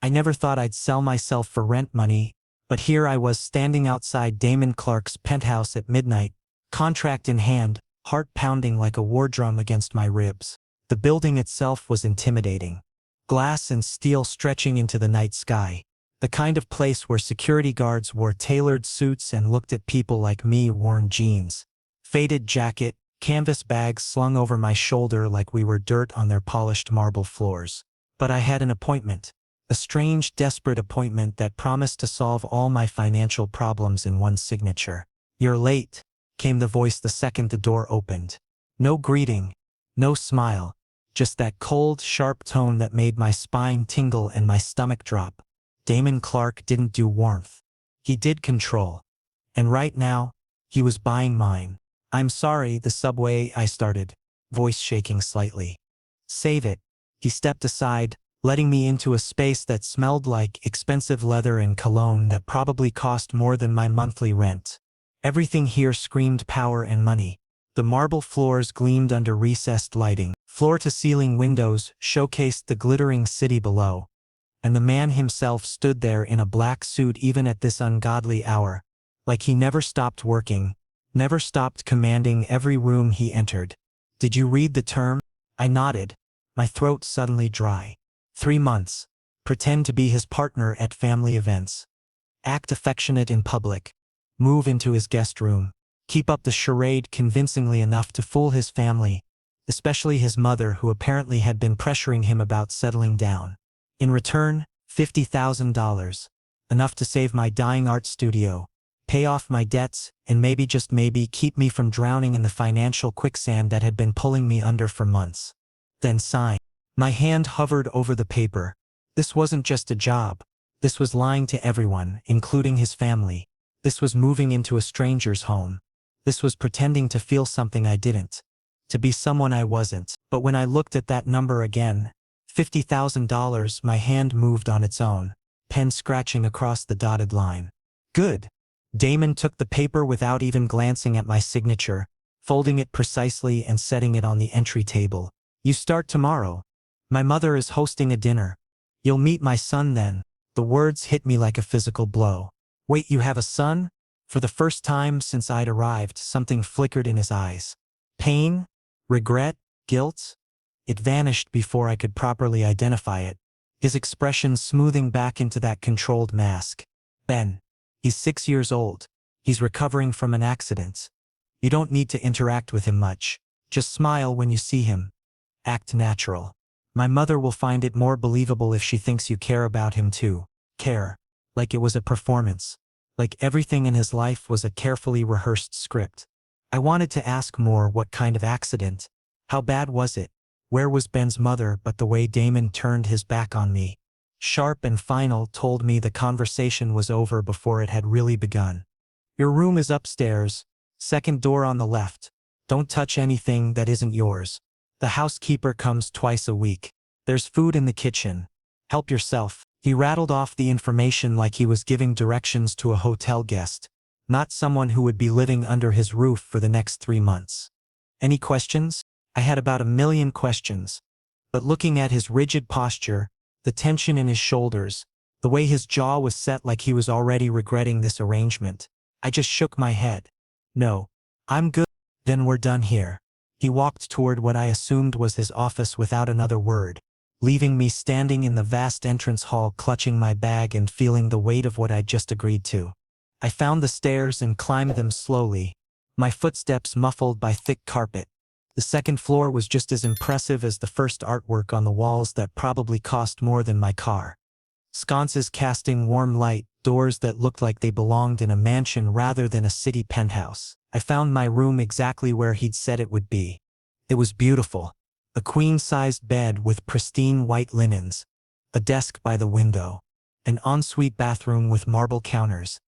I never thought I'd sell myself for rent money, but here I was standing outside Damon Clark's penthouse at midnight, contract in hand, heart pounding like a war drum against my ribs. The building itself was intimidating. Glass and steel stretching into the night sky. The kind of place where security guards wore tailored suits and looked at people like me worn jeans. Faded jacket, canvas bags slung over my shoulder like we were dirt on their polished marble floors. But I had an appointment. A strange, desperate appointment that promised to solve all my financial problems in one signature. "You're late," came the voice the second the door opened. No greeting, no smile, just that cold, sharp tone that made my spine tingle and my stomach drop. Damon Clark didn't do warmth. He did control. And right now, he was buying mine. "I'm sorry, the subway," I started, voice shaking slightly. "Save it." He stepped aside, letting me into a space that smelled like expensive leather and cologne that probably cost more than my monthly rent. Everything here screamed power and money. The marble floors gleamed under recessed lighting. Floor-to-ceiling windows showcased the glittering city below. And the man himself stood there in a black suit even at this ungodly hour, like he never stopped working, never stopped commanding every room he entered. "Did you read the term?" I nodded, my throat suddenly dry. 3 months. Pretend to be his partner at family events. Act affectionate in public. Move into his guest room. Keep up the charade convincingly enough to fool his family, especially his mother, who apparently had been pressuring him about settling down. In return, $50,000. Enough to save my dying art studio, pay off my debts, and maybe, just maybe, keep me from drowning in the financial quicksand that had been pulling me under for months. Then sign. My hand hovered over the paper. This wasn't just a job. This was lying to everyone, including his family. This was moving into a stranger's home. This was pretending to feel something I didn't. To be someone I wasn't. But when I looked at that number again, $50,000, my hand moved on its own, pen scratching across the dotted line. "Good." Damon took the paper without even glancing at my signature, folding it precisely and setting it on the entry table. "You start tomorrow. My mother is hosting a dinner. You'll meet my son then." The words hit me like a physical blow. "Wait, you have a son?" For the first time since I'd arrived, something flickered in his eyes. Pain? Regret? Guilt? It vanished before I could properly identify it, his expression smoothing back into that controlled mask. "Ben. He's 6 years old. He's recovering from an accident. You don't need to interact with him much. Just smile when you see him. Act natural. My mother will find it more believable if she thinks you care about him too. Care. Like it was a performance. Like everything in his life was a carefully rehearsed script." I wanted to ask more. What kind of accident? How bad was it? Where was Ben's mother? But the way Damon turned his back on me, sharp and final, told me the conversation was over before it had really begun. "Your room is upstairs. Second door on the left. Don't touch anything that isn't yours. The housekeeper comes twice a week. There's food in the kitchen. Help yourself." He rattled off the information like he was giving directions to a hotel guest, not someone who would be living under his roof for the next 3 months. Any questions? I had about a million questions. But looking at his rigid posture, the tension in his shoulders, the way his jaw was set like he was already regretting this arrangement, I just shook my head. "No, I'm good." "Then we're done here." He walked toward what I assumed was his office without another word, leaving me standing in the vast entrance hall, clutching my bag and feeling the weight of what I'd just agreed to. I found the stairs and climbed them slowly, my footsteps muffled by thick carpet. The second floor was just as impressive as the first artwork on the walls that probably cost more than my car. Sconces casting warm light, doors that looked like they belonged in a mansion rather than a city penthouse. I found my room exactly where he'd said it would be. It was beautiful. A queen-sized bed with pristine white linens, a desk by the window, an ensuite bathroom with marble counters.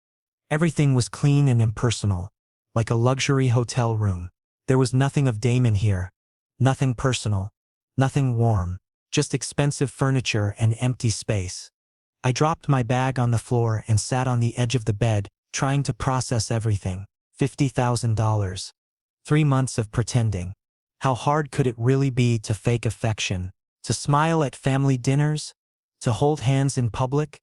Everything was clean and impersonal, like a luxury hotel room. There was nothing of Damon here, nothing personal, nothing warm, just expensive furniture and empty space. I dropped my bag on the floor and sat on the edge of the bed, trying to process everything. $50,000. 3 months of pretending. How hard could it really be to fake affection? To smile at family dinners? To hold hands in public?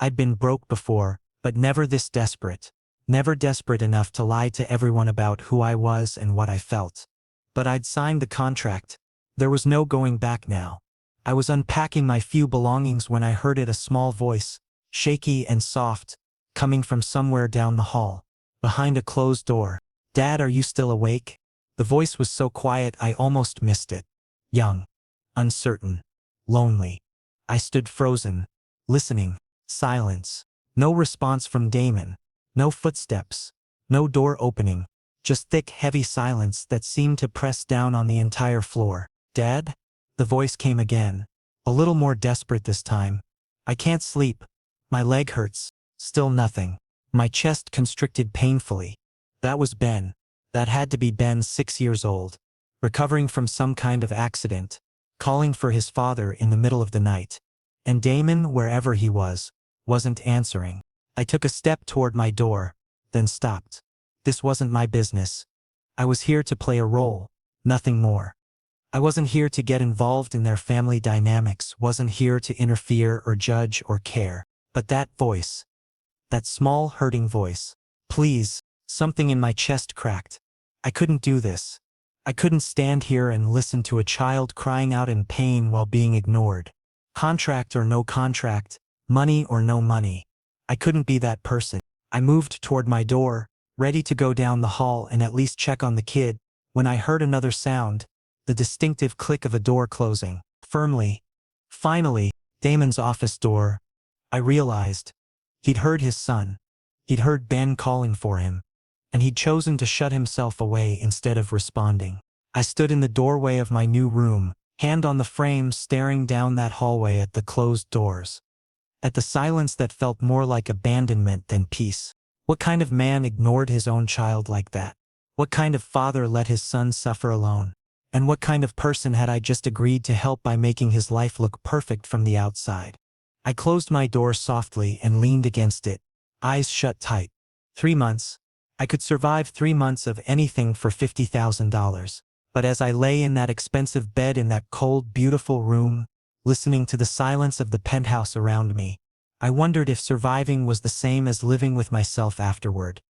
I'd been broke before, but never this desperate. Never desperate enough to lie to everyone about who I was and what I felt. But I'd signed the contract. There was no going back now. I was unpacking my few belongings when I heard a small voice, shaky and soft, coming from somewhere down the hall, behind a closed door. "Dad, are you still awake?" The voice was so quiet I almost missed it. Young, uncertain, lonely. I stood frozen, listening. Silence. No response from Damon. No footsteps. No door opening. Just thick, heavy silence that seemed to press down on the entire floor. "Dad?" The voice came again. A little more desperate this time. "I can't sleep. My leg hurts." Still nothing. My chest constricted painfully. That was Ben. That had to be Ben, 6 years old. Recovering from some kind of accident. Calling for his father in the middle of the night. And Damon, wherever he was, wasn't answering. I took a step toward my door, then stopped. This wasn't my business. I was here to play a role, nothing more. I wasn't here to get involved in their family dynamics, wasn't here to interfere or judge or care. But that voice, that small hurting voice, "Please," something in my chest cracked. I couldn't do this. I couldn't stand here and listen to a child crying out in pain while being ignored. Contract or no contract, money or no money. I couldn't be that person. I moved toward my door, ready to go down the hall and at least check on the kid, when I heard another sound, the distinctive click of a door closing, firmly. Finally, Damon's office door. I realized. He'd heard his son. He'd heard Ben calling for him. And he'd chosen to shut himself away instead of responding. I stood in the doorway of my new room, hand on the frame, staring down that hallway at the closed doors. At the silence that felt more like abandonment than peace. What kind of man ignored his own child like that? What kind of father let his son suffer alone? And what kind of person had I just agreed to help by making his life look perfect from the outside? I closed my door softly and leaned against it, eyes shut tight. 3 months. I could survive 3 months of anything for $50,000. But as I lay in that expensive bed in that cold, beautiful room, listening to the silence of the penthouse around me, I wondered if surviving was the same as living with myself afterward.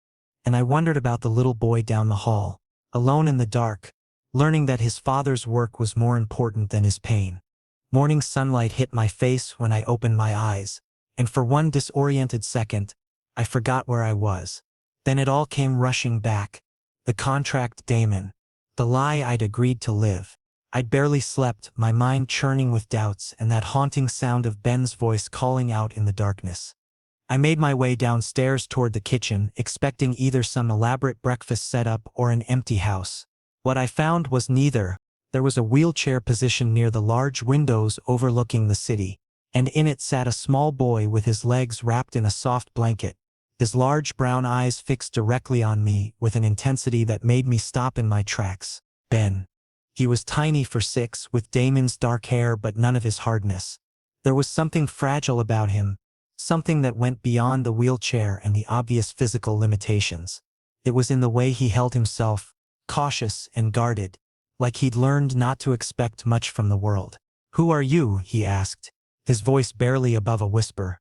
And I wondered about the little boy down the hall, alone in the dark, learning that his father's work was more important than his pain. Morning sunlight hit my face when I opened my eyes, and for one disoriented second, I forgot where I was. Then it all came rushing back. The contract, Damon. The lie I'd agreed to live. I'd barely slept, my mind churning with doubts, and that haunting sound of Ben's voice calling out in the darkness. I made my way downstairs toward the kitchen, expecting either some elaborate breakfast setup or an empty house. What I found was neither. There was a wheelchair positioned near the large windows overlooking the city, and in it sat a small boy with his legs wrapped in a soft blanket, his large brown eyes fixed directly on me with an intensity that made me stop in my tracks. Ben. He was tiny for 6, with Damon's dark hair but none of his hardness. There was something fragile about him, something that went beyond the wheelchair and the obvious physical limitations. It was in the way he held himself, cautious and guarded, like he'd learned not to expect much from the world. "Who are you?" he asked, his voice barely above a whisper.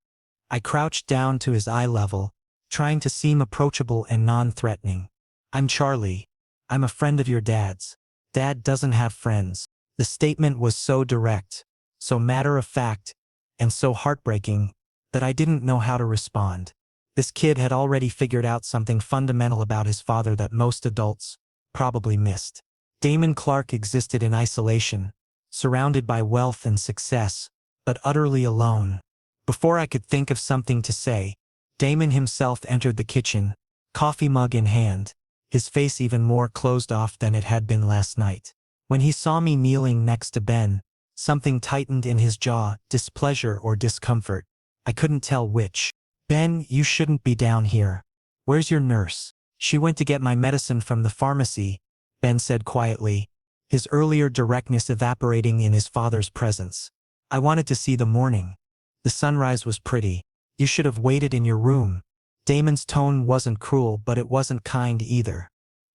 I crouched down to his eye level, trying to seem approachable and non-threatening. "I'm Charlie. I'm a friend of your dad's." "Dad doesn't have friends." The statement was so direct, so matter-of-fact, and so heartbreaking, that I didn't know how to respond. This kid had already figured out something fundamental about his father that most adults probably missed. Damon Clark existed in isolation, surrounded by wealth and success, but utterly alone. Before I could think of something to say, Damon himself entered the kitchen, coffee mug in hand, his face even more closed off than it had been last night. When he saw me kneeling next to Ben, something tightened in his jaw, displeasure or discomfort. I couldn't tell which. "Ben, you shouldn't be down here. Where's your nurse?" "She went to get my medicine from the pharmacy," Ben said quietly, his earlier directness evaporating in his father's presence. "I wanted to see the morning. The sunrise was pretty. You should have waited in your room." Damon's tone wasn't cruel, but it wasn't kind either.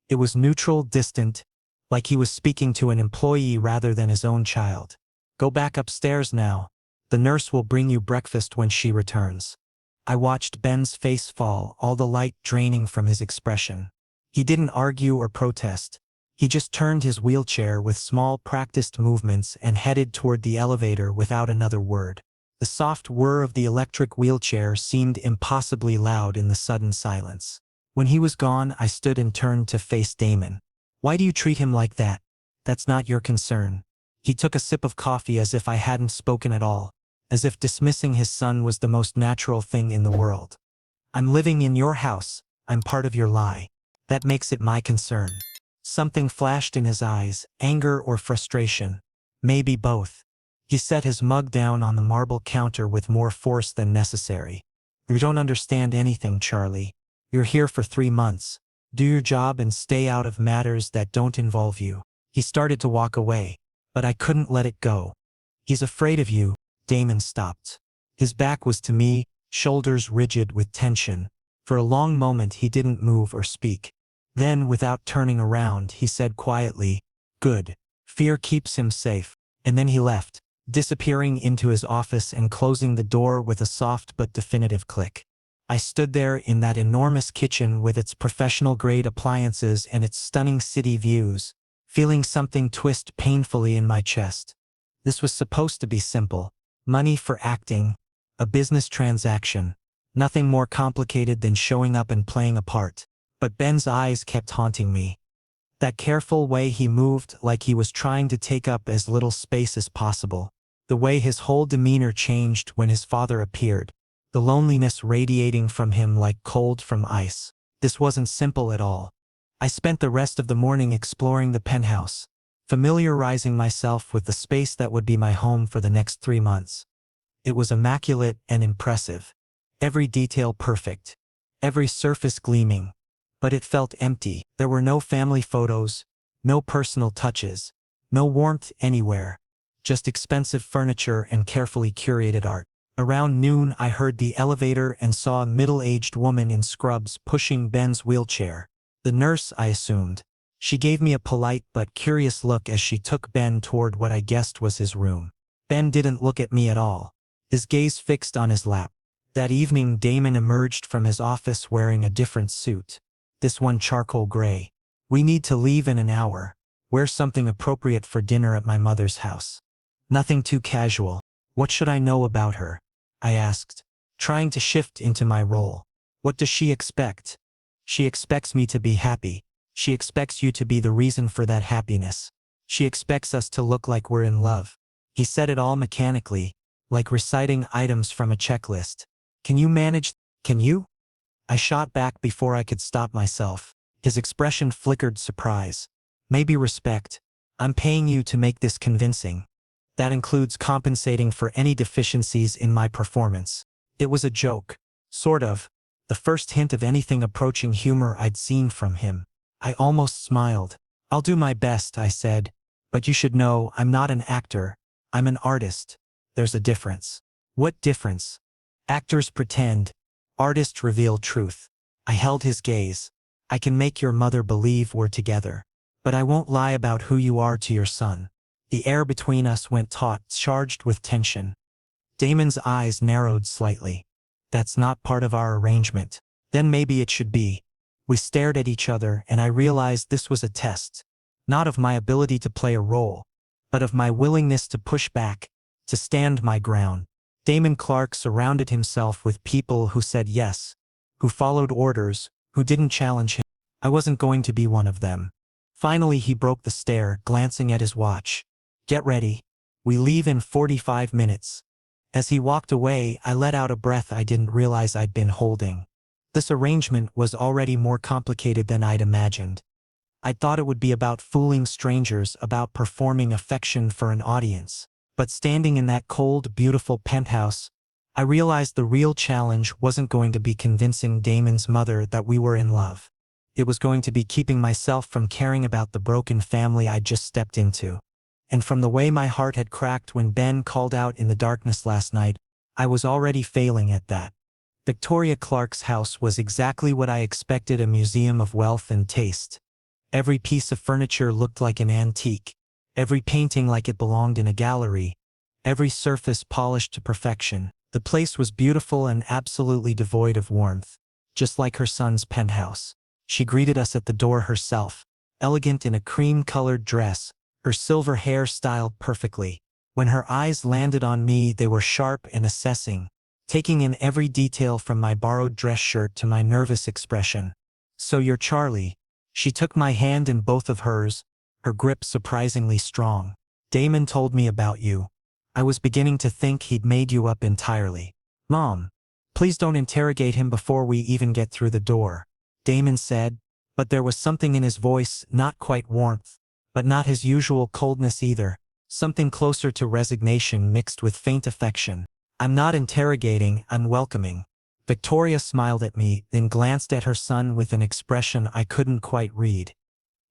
It was neutral, distant, like he was speaking to an employee rather than his own child. "Go back upstairs now." The nurse will bring you breakfast when she returns." I watched Ben's face fall, all the light draining from his expression. He didn't argue or protest. He just turned his wheelchair with small practiced movements and headed toward the elevator without another word. The soft whir of the electric wheelchair seemed impossibly loud in the sudden silence. When he was gone, I stood and turned to face Damon. "Why do you treat him like that? That's not your concern." He took a sip of coffee as if I hadn't spoken at all, as if dismissing his son was the most natural thing in the world. "I'm living in your house. I'm part of your lie. That makes it my concern." Something flashed in his eyes, anger or frustration. Maybe both. He set his mug down on the marble counter with more force than necessary. "You don't understand anything, Charlie. You're here for 3 months. Do your job and stay out of matters that don't involve you." He started to walk away, but I couldn't let it go. "He's afraid of you." Damon stopped. His back was to me, shoulders rigid with tension. For a long moment he didn't move or speak. Then, without turning around, he said quietly, "Good. Fear keeps him safe." And then he left, disappearing into his office and closing the door with a soft but definitive click. I stood there in that enormous kitchen with its professional-grade appliances and its stunning city views, feeling something twist painfully in my chest. This was supposed to be simple. Money for acting. A business transaction. Nothing more complicated than showing up and playing a part. But Ben's eyes kept haunting me. That careful way he moved, like he was trying to take up as little space as possible. The way his whole demeanor changed when his father appeared. The loneliness radiating from him like cold from ice. This wasn't simple at all. I spent the rest of the morning exploring the penthouse, familiarizing myself with the space that would be my home for the next 3 months. It was immaculate and impressive. Every detail perfect. Every surface gleaming. But it felt empty. There were no family photos, no personal touches, no warmth anywhere. Just expensive furniture and carefully curated art. Around noon I heard the elevator and saw a middle-aged woman in scrubs pushing Ben's wheelchair. The nurse, I assumed. She gave me a polite but curious look as she took Ben toward what I guessed was his room. Ben didn't look at me at all. His gaze fixed on his lap. That evening Damon emerged from his office wearing a different suit. This one charcoal gray. "We need to leave in an hour. Wear something appropriate for dinner at my mother's house. Nothing too casual." "What should I know about her?" I asked, trying to shift into my role. "What does she expect?" "She expects me to be happy. She expects you to be the reason for that happiness. She expects us to look like we're in love." He said it all mechanically, like reciting items from a checklist. "Can you manage? Can you?" I shot back before I could stop myself. His expression flickered surprise. "Maybe respect. I'm paying you to make this convincing. That includes compensating for any deficiencies in my performance." It was a joke. Sort of. The first hint of anything approaching humor I'd seen from him. I almost smiled. "I'll do my best," I said. "But you should know, I'm not an actor. I'm an artist. There's a difference." "What difference?" "Actors pretend. Artists reveal truth." I held his gaze. "I can make your mother believe we're together. But I won't lie about who you are to your son." The air between us went taut, charged with tension. Damon's eyes narrowed slightly. "That's not part of our arrangement." "Then maybe it should be." We stared at each other, and I realized this was a test. Not of my ability to play a role, but of my willingness to push back, to stand my ground. Damon Clark surrounded himself with people who said yes, who followed orders, who didn't challenge him. I wasn't going to be one of them. Finally he broke the stare, glancing at his watch. "Get ready. We leave in 45 minutes. As he walked away, I let out a breath I didn't realize I'd been holding. This arrangement was already more complicated than I'd imagined. I thought it would be about fooling strangers, about performing affection for an audience. But standing in that cold, beautiful penthouse, I realized the real challenge wasn't going to be convincing Damon's mother that we were in love. It was going to be keeping myself from caring about the broken family I'd just stepped into. And from the way my heart had cracked when Ben called out in the darkness last night, I was already failing at that. Victoria Clark's house was exactly what I expected, a museum of wealth and taste. Every piece of furniture looked like an antique, every painting like it belonged in a gallery, every surface polished to perfection. The place was beautiful and absolutely devoid of warmth, just like her son's penthouse. She greeted us at the door herself, elegant in a cream-colored dress, her silver hair styled perfectly. When her eyes landed on me, they were sharp and assessing, taking in every detail from my borrowed dress shirt to my nervous expression. "So you're Charlie." She took my hand in both of hers, her grip surprisingly strong. "Damon told me about you. I was beginning to think he'd made you up entirely." "Mom, please don't interrogate him before we even get through the door," Damon said, but there was something in his voice, not quite warmth, but not his usual coldness either, something closer to resignation mixed with faint affection. "I'm not interrogating, I'm welcoming." Victoria smiled at me, then glanced at her son with an expression I couldn't quite read.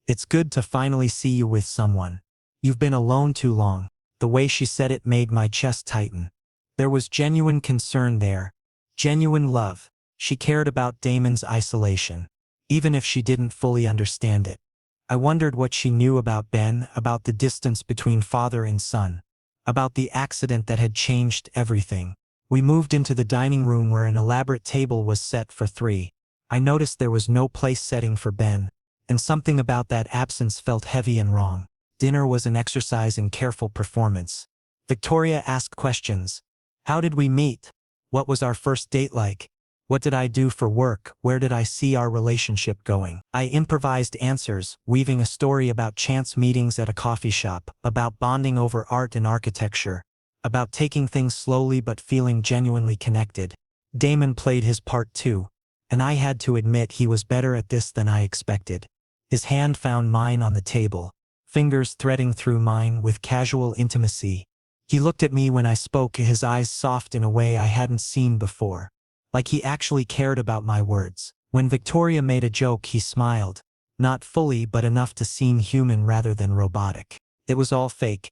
"It's good to finally see you with someone. You've been alone too long." The way she said it made my chest tighten. There was genuine concern there, genuine love. She cared about Damon's isolation, even if she didn't fully understand it. I wondered what she knew about Ben, about the distance between father and son, about the accident that had changed everything. We moved into the dining room where an elaborate table was set for three. I noticed there was no place setting for Ben, and something about that absence felt heavy and wrong. Dinner was an exercise in careful performance. Victoria asked questions. How did we meet? What was our first date like? What did I do for work? Where did I see our relationship going? I improvised answers, weaving a story about chance meetings at a coffee shop, about bonding over art and architecture, about taking things slowly but feeling genuinely connected. Damon played his part too, and I had to admit he was better at this than I expected. His hand found mine on the table, fingers threading through mine with casual intimacy. He looked at me when I spoke, his eyes soft in a way I hadn't seen before, like he actually cared about my words. When Victoria made a joke, he smiled, not fully but enough to seem human rather than robotic. It was all fake.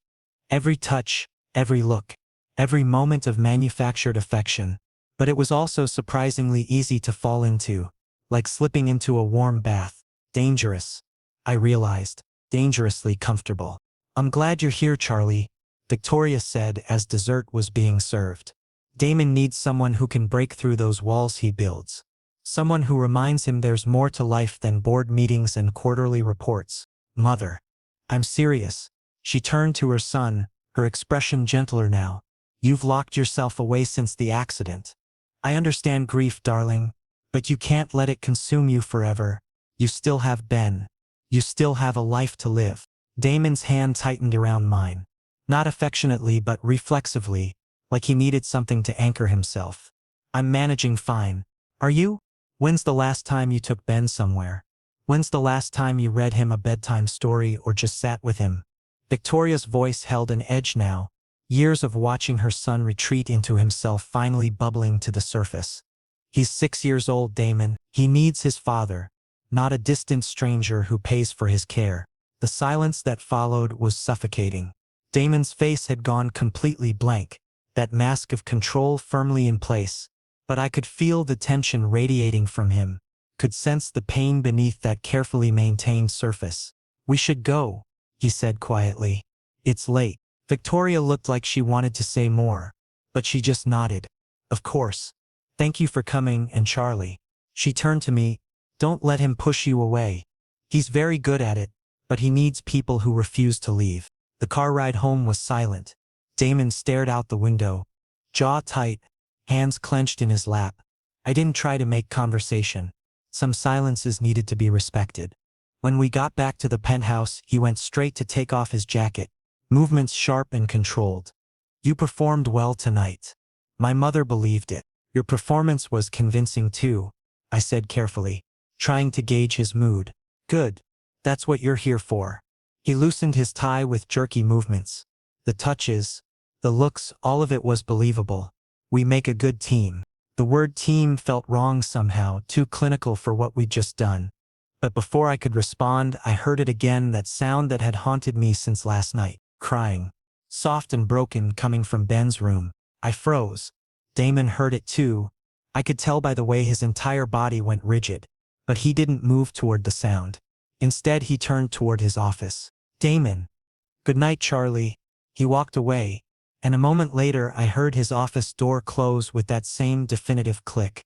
Every touch, every look, every moment of manufactured affection. But it was also surprisingly easy to fall into, like slipping into a warm bath. Dangerous, I realized. Dangerously comfortable. "I'm glad you're here, Charlie," Victoria said as dessert was being served. "Damon needs someone who can break through those walls he builds. Someone who reminds him there's more to life than board meetings and quarterly reports." "Mother, I'm serious." She turned to her son, her expression gentler now. "You've locked yourself away since the accident. I understand grief, darling, but you can't let it consume you forever. You still have Ben. You still have a life to live." Damon's hand tightened around mine. Not affectionately but reflexively, like he needed something to anchor himself. "I'm managing fine. Are you? When's the last time you took Ben somewhere? When's the last time you read him a bedtime story or just sat with him?" Victoria's voice held an edge now, years of watching her son retreat into himself finally bubbling to the surface. "He's 6 years old, Damon. He needs his father, not a distant stranger who pays for his care." The silence that followed was suffocating. Damon's face had gone completely blank, that mask of control firmly in place, but I could feel the tension radiating from him, could sense the pain beneath that carefully maintained surface. "We should go," he said quietly. "It's late." Victoria looked like she wanted to say more, but she just nodded. "Of course. Thank you for coming, and Charlie." She turned to me. "Don't let him push you away. He's very good at it, but he needs people who refuse to leave." The car ride home was silent. Damon stared out the window, jaw tight, hands clenched in his lap. I didn't try to make conversation. Some silences needed to be respected. When we got back to the penthouse, he went straight to take off his jacket, movements sharp and controlled. "You performed well tonight." My mother believed it. "Your performance was convincing too," I said carefully, trying to gauge his mood. "Good. That's what you're here for." He loosened his tie with jerky movements. The touches, the looks, all of it was believable. "We make a good team." The word team felt wrong somehow, too clinical for what we'd just done. But before I could respond, I heard it again, that sound that had haunted me since last night. Crying. Soft and broken, coming from Ben's room. I froze. Damon heard it too. I could tell by the way his entire body went rigid. But he didn't move toward the sound. Instead, he turned toward his office. "Damon. Good night, Charlie." He walked away, And a moment later I heard his office door close with that same definitive click.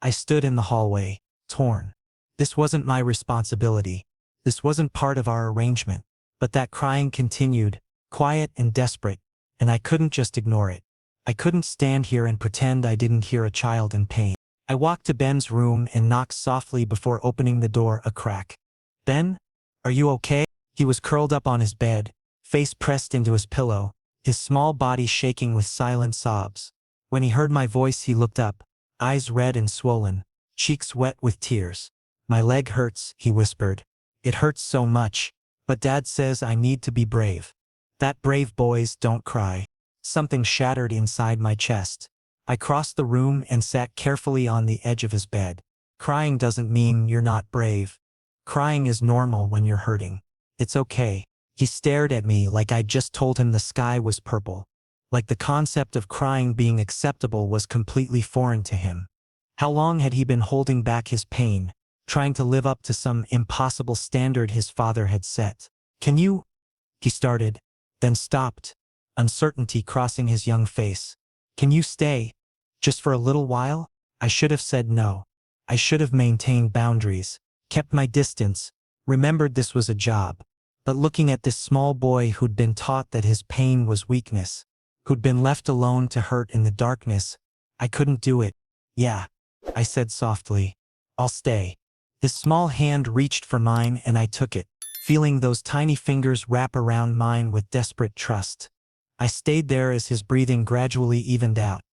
I stood in the hallway, torn. This wasn't my responsibility. This wasn't part of our arrangement. But that crying continued, quiet and desperate, and I couldn't just ignore it. I couldn't stand here and pretend I didn't hear a child in pain. I walked to Ben's room and knocked softly before opening the door a crack. "Ben? Are you okay?" He was curled up on his bed, face pressed into his pillow, his small body shaking with silent sobs. When he heard my voice he looked up, eyes red and swollen, cheeks wet with tears. "My leg hurts," he whispered. "It hurts so much, but Dad says I need to be brave." "That brave boys don't cry." Something shattered inside my chest. I crossed the room and sat carefully on the edge of his bed. Crying doesn't mean you're not brave. Crying is normal when you're hurting. It's okay. He stared at me like I'd just told him the sky was purple. Like the concept of crying being acceptable was completely foreign to him. How long had he been holding back his pain, trying to live up to some impossible standard his father had set? "Can you?" he started, then stopped, uncertainty crossing his young face. "Can you stay? Just for a little while?" I should have said no. I should have maintained boundaries, kept my distance, remembered this was a job. But looking at this small boy who'd been taught that his pain was weakness, who'd been left alone to hurt in the darkness, I couldn't do it. "Yeah," I said softly. "I'll stay." His small hand reached for mine and I took it, feeling those tiny fingers wrap around mine with desperate trust. I stayed there as his breathing gradually evened out,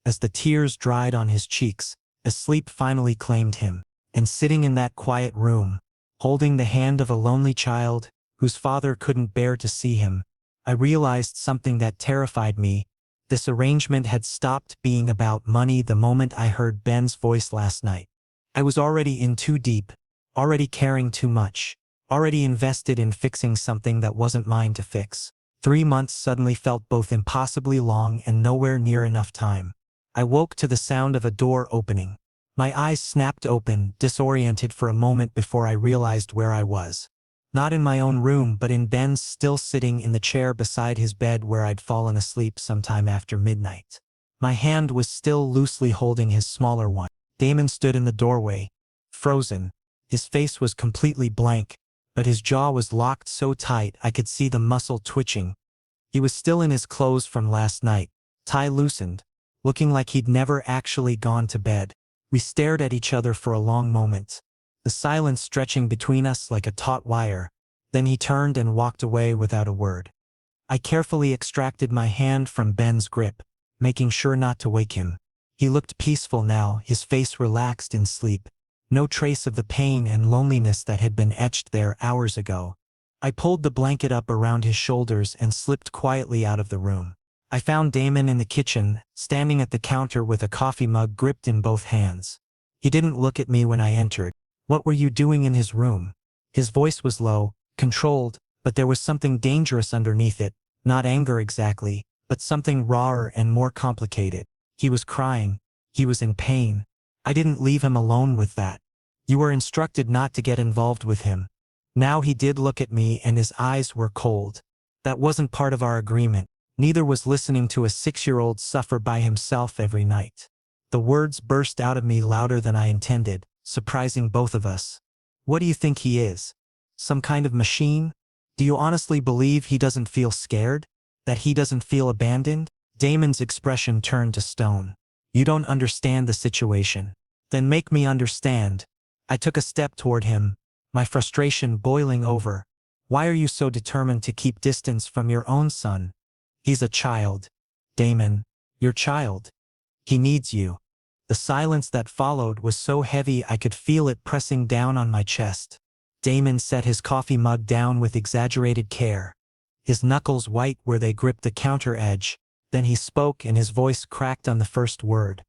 as the tears dried on his cheeks, as sleep finally claimed him. And sitting in that quiet room, holding the hand of a lonely child, whose father couldn't bear to see him, I realized something that terrified me. This arrangement had stopped being about money the moment I heard Ben's voice last night. I was already in too deep, already caring too much, already invested in fixing something that wasn't mine to fix. 3 months suddenly felt both impossibly long and nowhere near enough time. I woke to the sound of a door opening. My eyes snapped open, disoriented for a moment before I realized where I was. Not in my own room, but in Ben's, still sitting in the chair beside his bed where I'd fallen asleep sometime after midnight. My hand was still loosely holding his smaller one. Damon stood in the doorway, frozen. His face was completely blank, but his jaw was locked so tight I could see the muscle twitching. He was still in his clothes from last night, tie loosened, looking like he'd never actually gone to bed. We stared at each other for a long moment, the silence stretching between us like a taut wire. Then he turned and walked away without a word. I carefully extracted my hand from Ben's grip, making sure not to wake him. He looked peaceful now, his face relaxed in sleep. No trace of the pain and loneliness that had been etched there hours ago. I pulled the blanket up around his shoulders and slipped quietly out of the room. I found Damon in the kitchen, standing at the counter with a coffee mug gripped in both hands. He didn't look at me when I entered. "What were you doing in his room?" His voice was low, controlled, but there was something dangerous underneath it, not anger exactly, but something rawer and more complicated. He was crying. He was in pain. I didn't leave him alone with that. "You were instructed not to get involved with him." Now he did look at me and his eyes were cold. "That wasn't part of our agreement. Neither was listening to a 6-year-old suffer by himself every night." The words burst out of me louder than I intended, surprising both of us. "What do you think he is? Some kind of machine? Do you honestly believe he doesn't feel scared? That he doesn't feel abandoned?" Damon's expression turned to stone. "You don't understand the situation." "Then make me understand." I took a step toward him, my frustration boiling over. "Why are you so determined to keep distance from your own son?" "He's a child. Damon, your child. He needs you." The silence that followed was so heavy I could feel it pressing down on my chest. Damon set his coffee mug down with exaggerated care, his knuckles white where they gripped the counter edge. Then he spoke and his voice cracked on the first word.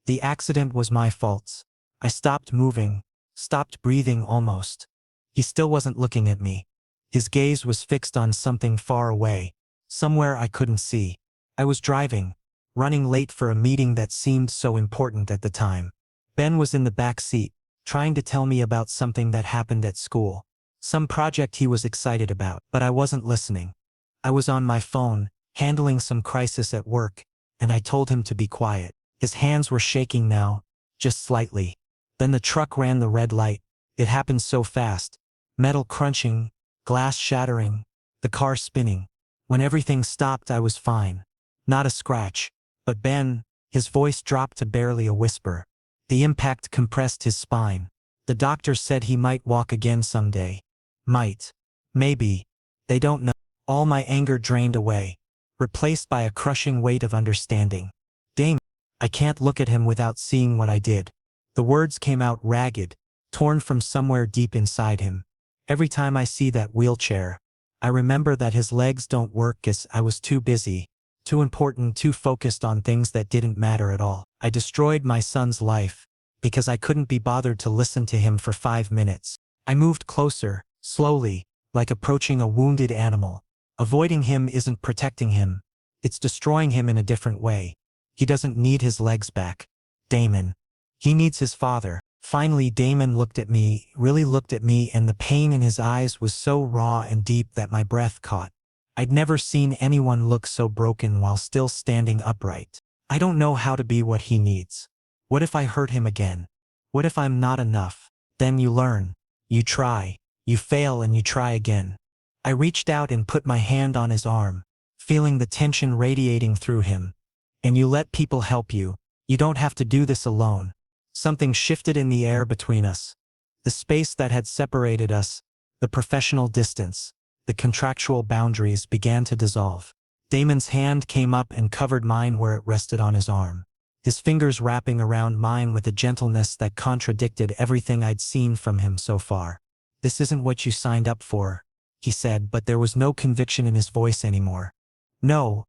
"The accident was my fault. I stopped moving, stopped breathing almost." He still wasn't looking at me. His gaze was fixed on something far away, somewhere I couldn't see. I was driving, running late for a meeting that seemed so important at the time. Ben was in the back seat, trying to tell me about something that happened at school. Some project he was excited about, but I wasn't listening. I was on my phone, handling some crisis at work, and I told him to be quiet. His hands were shaking now, just slightly. Then the truck ran the red light. It happened so fast. Metal crunching, glass shattering, the car spinning. When everything stopped, I was fine. Not a scratch. But Ben, his voice dropped to barely a whisper. The impact compressed his spine. The doctor said he might walk again someday. Might. Maybe. They don't know. All my anger drained away, replaced by a crushing weight of understanding. Damn, I can't look at him without seeing what I did. The words came out ragged, torn from somewhere deep inside him. Every time I see that wheelchair, I remember that his legs don't work as I was too busy, too important, too focused on things that didn't matter at all. I destroyed my son's life because I couldn't be bothered to listen to him for 5 minutes. I moved closer, slowly, like approaching a wounded animal. Avoiding him isn't protecting him. It's destroying him in a different way. He doesn't need his legs back. Damon. He needs his father. Finally, Damon looked at me, really looked at me, and the pain in his eyes was so raw and deep that my breath caught. I'd never seen anyone look so broken while still standing upright. I don't know how to be what he needs. What if I hurt him again? What if I'm not enough? Then you learn. You try. You fail and you try again. I reached out and put my hand on his arm, feeling the tension radiating through him. And you let people help you. You don't have to do this alone. Something shifted in the air between us. The space that had separated us, the professional distance, the contractual boundaries began to dissolve. Damon's hand came up and covered mine where it rested on his arm, his fingers wrapping around mine with a gentleness that contradicted everything I'd seen from him so far. This isn't what you signed up for, he said, but there was no conviction in his voice anymore. No,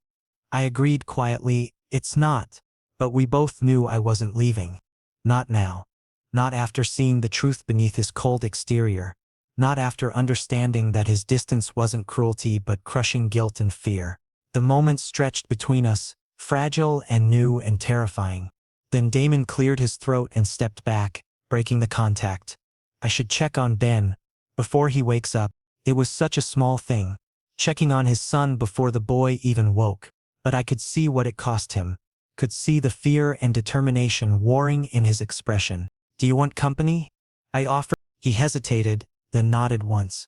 I agreed quietly, it's not. But we both knew I wasn't leaving. Not now. Not after seeing the truth beneath his cold exterior. Not after understanding that his distance wasn't cruelty but crushing guilt and fear. The moment stretched between us, fragile and new and terrifying. Then Damon cleared his throat and stepped back, breaking the contact. I should check on Ben before he wakes up. It was such a small thing, checking on his son before the boy even woke. But I could see what it cost him, could see the fear and determination warring in his expression. Do you want company? I offered. He hesitated, then nodded once.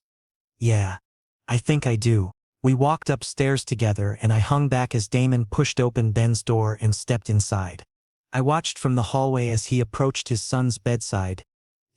Yeah, I think I do. We walked upstairs together and I hung back as Damon pushed open Ben's door and stepped inside. I watched from the hallway as he approached his son's bedside,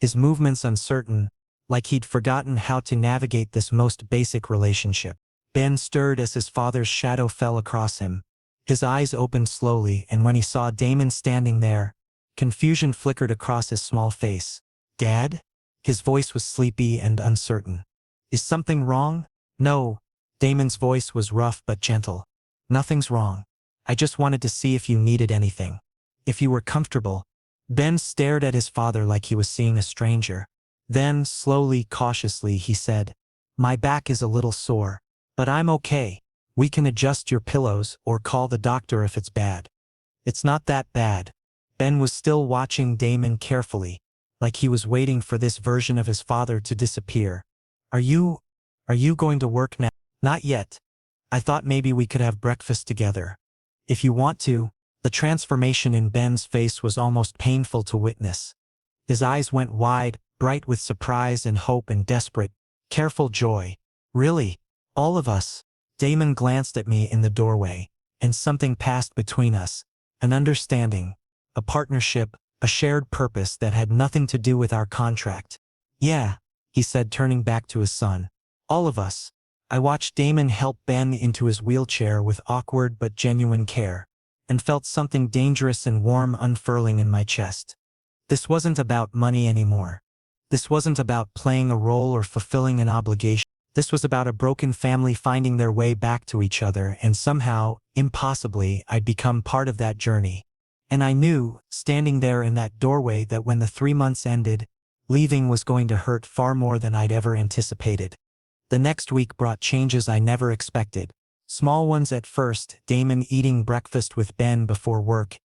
his movements uncertain, like he'd forgotten how to navigate this most basic relationship. Ben stirred as his father's shadow fell across him. His eyes opened slowly, and when he saw Damon standing there, confusion flickered across his small face. Dad? His voice was sleepy and uncertain. Is something wrong? No. Damon's voice was rough but gentle. Nothing's wrong. I just wanted to see if you needed anything. If you were comfortable. Ben stared at his father like he was seeing a stranger. Then, slowly, cautiously, he said, My back is a little sore. But I'm okay. We can adjust your pillows or call the doctor if it's bad. It's not that bad. Ben was still watching Damon carefully, like he was waiting for this version of his father to disappear. Are you going to work now? Not yet. I thought maybe we could have breakfast together. If you want to. The transformation in Ben's face was almost painful to witness. His eyes went wide, bright with surprise and hope and desperate, careful joy. Really? All of us? Damon glanced at me in the doorway, and something passed between us, an understanding, a partnership, a shared purpose that had nothing to do with our contract. Yeah, he said, turning back to his son. All of us. I watched Damon help Ben into his wheelchair with awkward but genuine care, and felt something dangerous and warm unfurling in my chest. This wasn't about money anymore. This wasn't about playing a role or fulfilling an obligation. This was about a broken family finding their way back to each other, and somehow, impossibly, I'd become part of that journey. And I knew, standing there in that doorway, that when the 3 months ended, leaving was going to hurt far more than I'd ever anticipated. The next week brought changes I never expected. Small ones at first, Damon eating breakfast with Ben before work,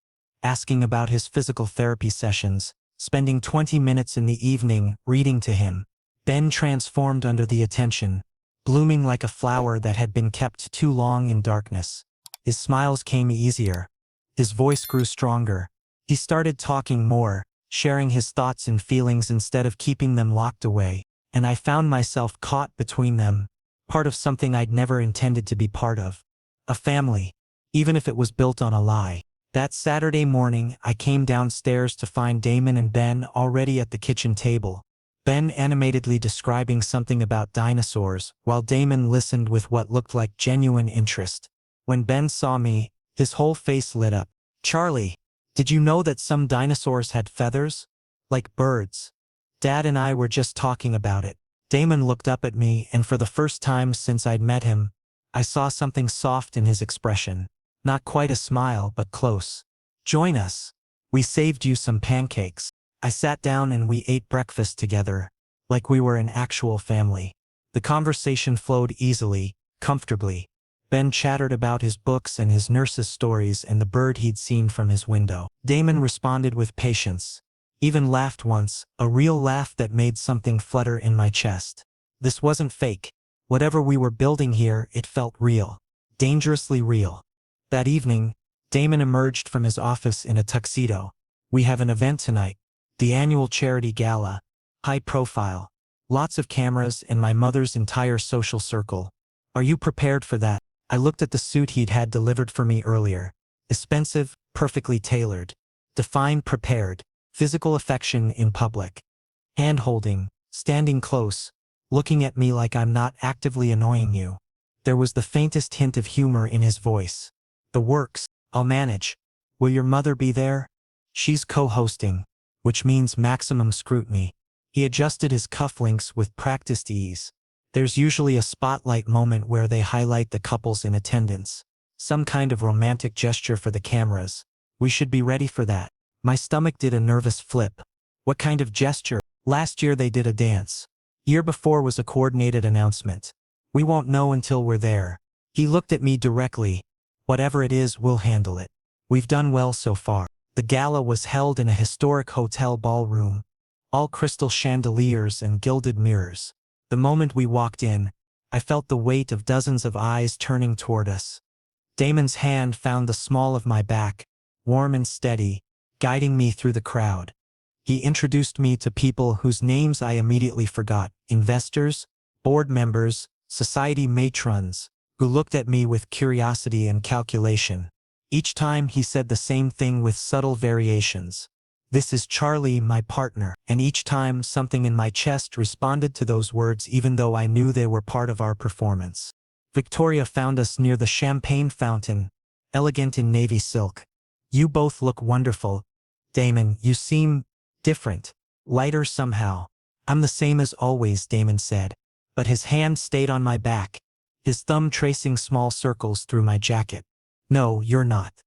asking about his physical therapy sessions, spending 20 minutes in the evening reading to him. Ben transformed under the attention, blooming like a flower that had been kept too long in darkness. His smiles came easier. His voice grew stronger. He started talking more, sharing his thoughts and feelings instead of keeping them locked away, and I found myself caught between them, part of something I'd never intended to be part of. A family, even if it was built on a lie. That Saturday morning, I came downstairs to find Damon and Ben already at the kitchen table. Ben animatedly describing something about dinosaurs, while Damon listened with what looked like genuine interest. When Ben saw me, his whole face lit up. "Charlie, did you know that some dinosaurs had feathers? Like birds?" "Dad and I were just talking about it." Damon looked up at me, and for the first time since I'd met him, I saw something soft in his expression. Not quite a smile, but close. "Join us. We saved you some pancakes." I sat down and we ate breakfast together, like we were an actual family. The conversation flowed easily, comfortably. Ben chattered about his books and his nurse's stories and the bird he'd seen from his window. Damon responded with patience. Even laughed once, a real laugh that made something flutter in my chest. This wasn't fake. Whatever we were building here, it felt real. Dangerously real. That evening, Damon emerged from his office in a tuxedo. "We have an event tonight. The annual charity gala. High profile. Lots of cameras and my mother's entire social circle. Are you prepared for that?" I looked at the suit he'd had delivered for me earlier. Expensive, perfectly tailored. Define prepared. Physical affection in public. Hand-holding, standing close, looking at me like I'm not actively annoying you. There was the faintest hint of humor in his voice. "The works. I'll manage. Will your mother be there?" "She's co-hosting, which means maximum scrutiny." He adjusted his cufflinks with practiced ease. There's usually a spotlight moment where they highlight the couples in attendance. Some kind of romantic gesture for the cameras. We should be ready for that. My stomach did a nervous flip. What kind of gesture? Last year they did a dance. Year before was a coordinated announcement. We won't know until we're there. He looked at me directly. Whatever it is, we'll handle it. We've done well so far. The gala was held in a historic hotel ballroom. All crystal chandeliers and gilded mirrors. The moment we walked in, I felt the weight of dozens of eyes turning toward us. Damon's hand found the small of my back, warm and steady, guiding me through the crowd. He introduced me to people whose names I immediately forgot, investors, board members, society matrons, who looked at me with curiosity and calculation. Each time he said the same thing with subtle variations. "This is Charlie, my partner," and each time something in my chest responded to those words even though I knew they were part of our performance. Victoria found us near the champagne fountain, elegant in navy silk. "You both look wonderful. Damon, you seem different, lighter somehow." "I'm the same as always," Damon said, but his hand stayed on my back, his thumb tracing small circles through my jacket. "No, you're not.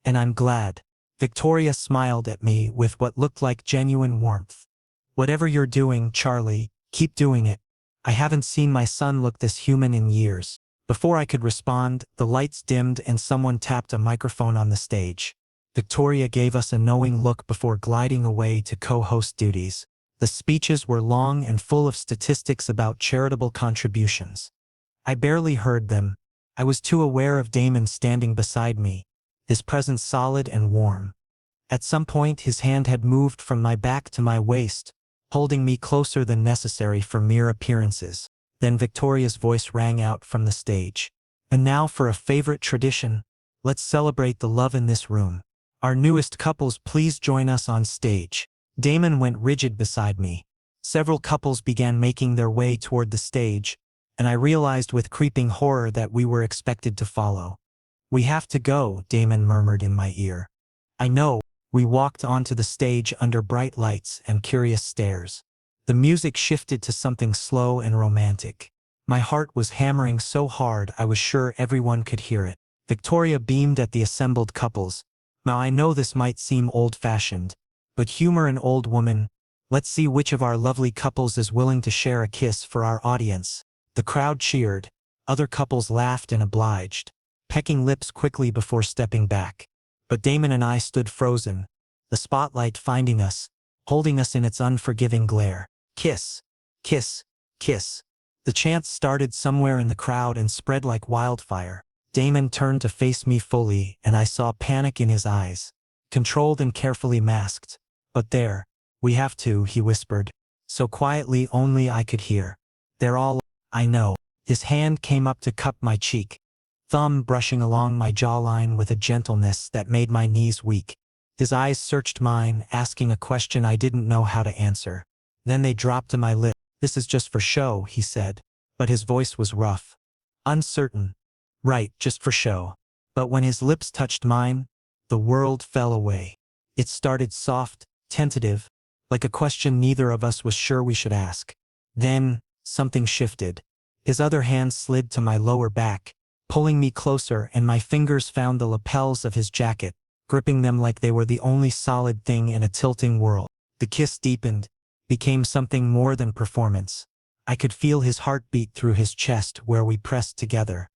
And I'm glad." Victoria smiled at me with what looked like genuine warmth. "Whatever you're doing, Charlie, keep doing it. I haven't seen my son look this human in years." Before I could respond, the lights dimmed and someone tapped a microphone on the stage. Victoria gave us a knowing look before gliding away to co-host duties. The speeches were long and full of statistics about charitable contributions. I barely heard them. I was too aware of Damon standing beside me, his presence solid and warm. At some point his hand had moved from my back to my waist, holding me closer than necessary for mere appearances. Then Victoria's voice rang out from the stage. "And now for a favorite tradition. Let's celebrate the love in this room. Our newest couples, please join us on stage." Damon went rigid beside me. Several couples began making their way toward the stage, and I realized with creeping horror that we were expected to follow. "We have to go," Damon murmured in my ear. "I know." We walked onto the stage under bright lights and curious stares. The music shifted to something slow and romantic. My heart was hammering so hard I was sure everyone could hear it. Victoria beamed at the assembled couples. "Now I know this might seem old-fashioned, but humor an old woman. Let's see which of our lovely couples is willing to share a kiss for our audience." The crowd cheered. Other couples laughed and obliged, pecking lips quickly before stepping back. But Damon and I stood frozen, the spotlight finding us, holding us in its unforgiving glare. "Kiss, kiss, kiss." The chants started somewhere in the crowd and spread like wildfire. Damon turned to face me fully, and I saw panic in his eyes. Controlled and carefully masked. But there. We have to, he whispered. So quietly only I could hear. They're all. I know. His hand came up to cup my cheek. Thumb brushing along my jawline with a gentleness that made my knees weak. His eyes searched mine, asking a question I didn't know how to answer. Then they dropped to my lips. This is just for show, he said. But his voice was rough. Uncertain. Right, just for show. But when his lips touched mine, the world fell away. It started soft, tentative, like a question neither of us was sure we should ask. Then, something shifted. His other hand slid to my lower back, pulling me closer, and my fingers found the lapels of his jacket, gripping them like they were the only solid thing in a tilting world. The kiss deepened, became something more than performance. I could feel his heartbeat through his chest where we pressed together.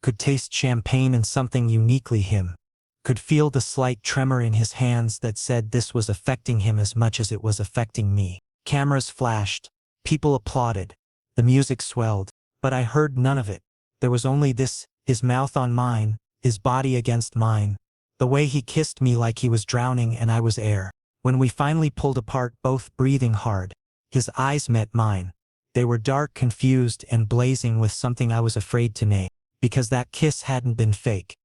Could taste champagne and something uniquely him. Could feel the slight tremor in his hands that said this was affecting him as much as it was affecting me. Cameras flashed. People applauded. The music swelled. But I heard none of it. There was only this, his mouth on mine, his body against mine. The way he kissed me like he was drowning and I was air. When we finally pulled apart, both breathing hard, his eyes met mine. They were dark, confused, and blazing with something I was afraid to name. Because that kiss hadn't been fake.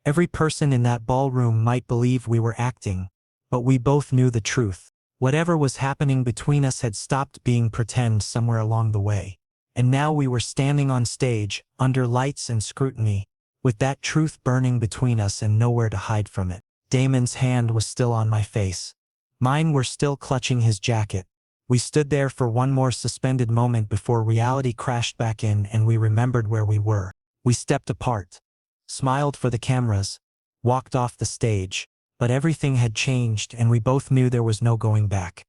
Every person in that ballroom might believe we were acting, but we both knew the truth. Whatever was happening between us had stopped being pretend somewhere along the way. And now we were standing on stage, under lights and scrutiny, with that truth burning between us and nowhere to hide from it. Damon's hand was still on my face. Mine were still clutching his jacket. We stood there for one more suspended moment before reality crashed back in and we remembered where we were. We stepped apart, smiled for the cameras, walked off the stage, but everything had changed and we both knew there was no going back.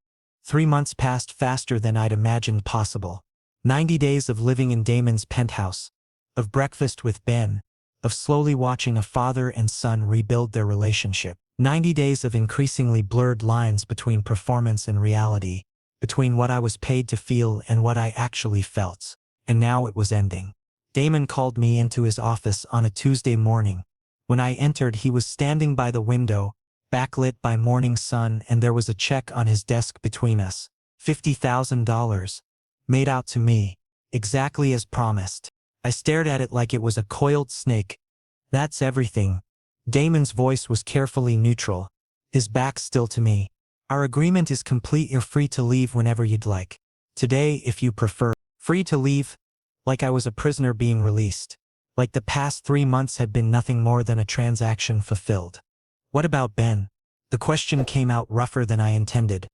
3 months passed faster than I'd imagined possible. 90 days of living in Damon's penthouse, of breakfast with Ben, of slowly watching a father and son rebuild their relationship. 90 days of increasingly blurred lines between performance and reality, between what I was paid to feel and what I actually felt. And now it was ending. Damon called me into his office on a Tuesday morning. When I entered, he was standing by the window, backlit by morning sun, and there was a check on his desk between us. $50,000. Made out to me. Exactly as promised. I stared at it like it was a coiled snake. That's everything. Damon's voice was carefully neutral, his back still to me. Our agreement is complete. You're free to leave whenever you'd like. Today, if you prefer. Free to leave? Like I was a prisoner being released. Like the past 3 months had been nothing more than a transaction fulfilled. What about Ben? The question came out rougher than I intended.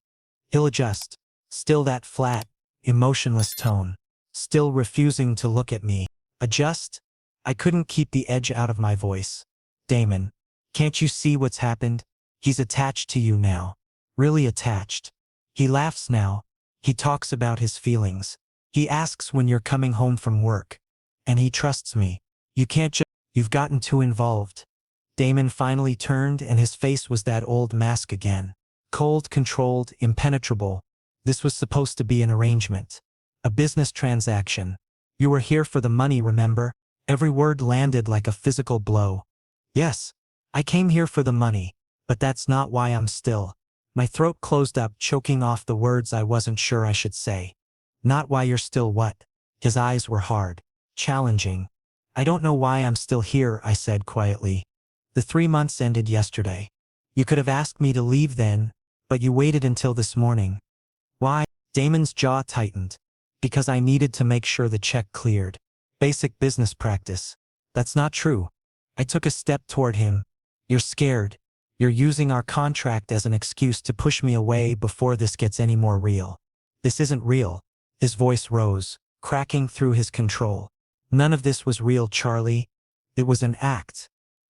He'll adjust. Still that flat, emotionless tone. Still refusing to look at me. Adjust? I couldn't keep the edge out of my voice. Damon, can't you see what's happened? He's attached to you now. Really attached. He laughs now. He talks about his feelings. He asks when you're coming home from work. And he trusts me. You can't just. You've gotten too involved. Damon finally turned and his face was that old mask again. Cold, controlled, impenetrable. This was supposed to be an arrangement. A business transaction. You were here for the money, remember? Every word landed like a physical blow. Yes, I came here for the money, but that's not why I'm still. My throat closed up, choking off the words I wasn't sure I should say. Not why you're still what? His eyes were hard, challenging. I don't know why I'm still here, I said quietly. The 3 months ended yesterday. You could have asked me to leave then, but you waited until this morning. Why? Damon's jaw tightened. Because I needed to make sure the check cleared. Basic business practice. That's not true. I took a step toward him. You're scared. You're using our contract as an excuse to push me away before this gets any more real. This isn't real. His voice rose, cracking through his control. None of this was real, Charlie. It was an act.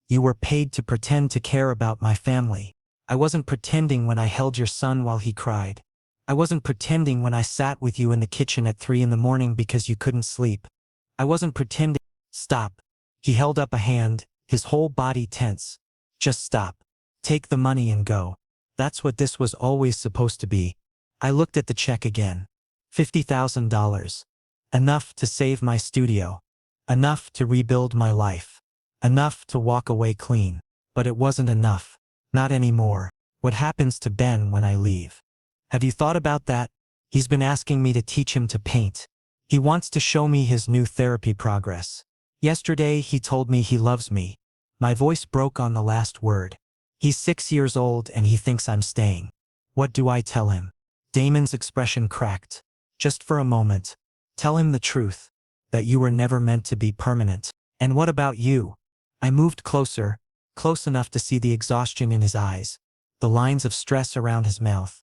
You were paid to pretend to care about my family. I wasn't pretending when I held your son while he cried. I wasn't pretending when I sat with you in the kitchen at 3 in the morning because you couldn't sleep. I wasn't pretending. Stop. He held up a hand, his whole body tense. Just stop. Take the money and go. That's what this was always supposed to be. I looked at the check again. $50,000. Enough to save my studio. Enough to rebuild my life. Enough to walk away clean. But it wasn't enough. Not anymore. What happens to Ben when I leave? Have you thought about that? He's been asking me to teach him to paint. He wants to show me his new therapy progress. Yesterday he told me he loves me. My voice broke on the last word. He's 6 years old and he thinks I'm staying. What do I tell him? Damon's expression cracked. Just for a moment. Tell him the truth. That you were never meant to be permanent. And what about you? I moved closer, close enough to see the exhaustion in his eyes, the lines of stress around his mouth.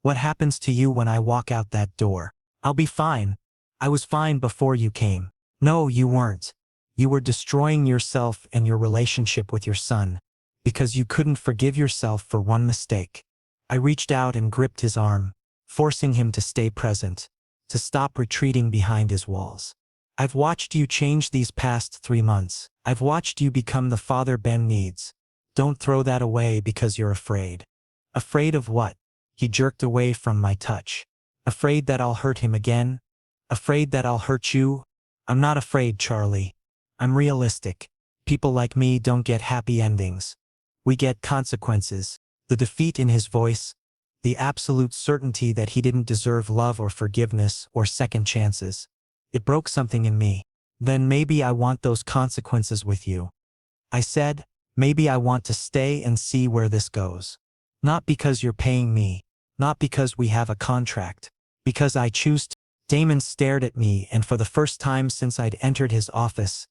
What happens to you when I walk out that door? I'll be fine. I was fine before you came. No, you weren't. You were destroying yourself and your relationship with your son, because you couldn't forgive yourself for one mistake. I reached out and gripped his arm, forcing him to stay present, to stop retreating behind his walls. I've watched you change these past 3 months. I've watched you become the father Ben needs. Don't throw that away because you're afraid. Afraid of what? He jerked away from my touch. Afraid that I'll hurt him again? Afraid that I'll hurt you? I'm not afraid, Charlie. I'm realistic. People like me don't get happy endings. We get consequences. The defeat in his voice, the absolute certainty that he didn't deserve love or forgiveness or second chances. It broke something in me. Then maybe I want those consequences with you. I said, maybe I want to stay and see where this goes. Not because you're paying me, not because we have a contract, because I choose to. Damon stared at me, and for the first time since I'd entered his office,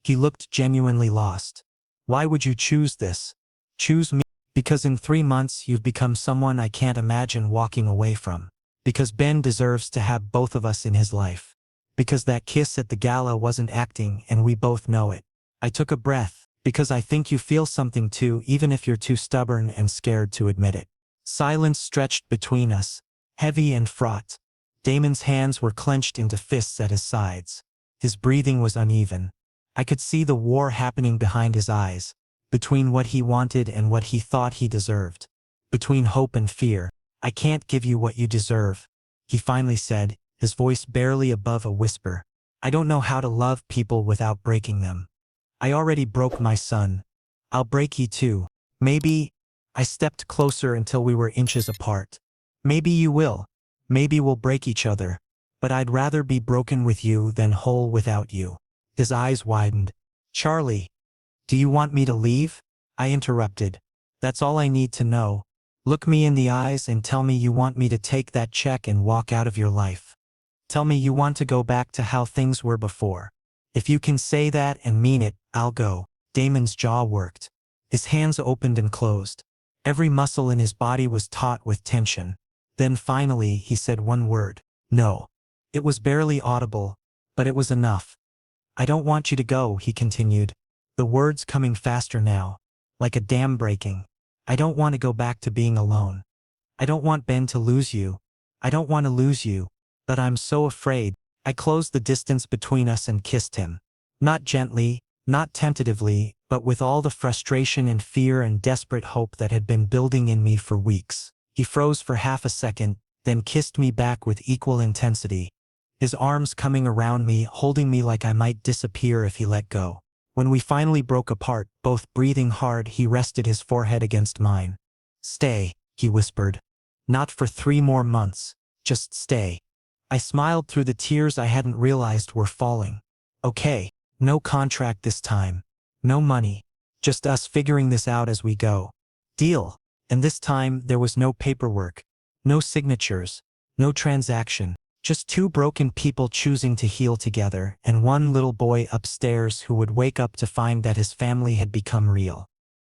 he looked genuinely lost. Why would you choose this? Choose me? Because in 3 months you've become someone I can't imagine walking away from. Because Ben deserves to have both of us in his life. Because that kiss at the gala wasn't acting and we both know it. I took a breath, because I think you feel something too, even if you're too stubborn and scared to admit it. Silence stretched between us, heavy and fraught. Damon's hands were clenched into fists at his sides. His breathing was uneven. I could see the war happening behind his eyes, between what he wanted and what he thought he deserved. Between hope and fear. I can't give you what you deserve, he finally said, his voice barely above a whisper. I don't know how to love people without breaking them. I already broke my son. I'll break you too. Maybe. I stepped closer until we were inches apart. Maybe you will. Maybe we'll break each other. But I'd rather be broken with you than whole without you. His eyes widened. Charlie. Do you want me to leave? I interrupted. That's all I need to know. Look me in the eyes and tell me you want me to take that check and walk out of your life. Tell me you want to go back to how things were before. If you can say that and mean it, I'll go. Damon's jaw worked. His hands opened and closed. Every muscle in his body was taut with tension. Then finally he said one word. No. It was barely audible, but it was enough. I don't want you to go, he continued, the words coming faster now, like a dam breaking. I don't want to go back to being alone. I don't want Ben to lose you. I don't want to lose you. But I'm so afraid. I closed the distance between us and kissed him. Not gently, not tentatively, but with all the frustration and fear and desperate hope that had been building in me for weeks. He froze for half a second, then kissed me back with equal intensity. His arms coming around me, holding me like I might disappear if he let go. When we finally broke apart, both breathing hard, he rested his forehead against mine. Stay, he whispered. Not for 3 more months. Just stay. I smiled through the tears I hadn't realized were falling. Okay, no contract this time. No money. Just us figuring this out as we go. Deal. And this time there was no paperwork. No signatures. No transaction. Just 2 broken people choosing to heal together, and one little boy upstairs who would wake up to find that his family had become real.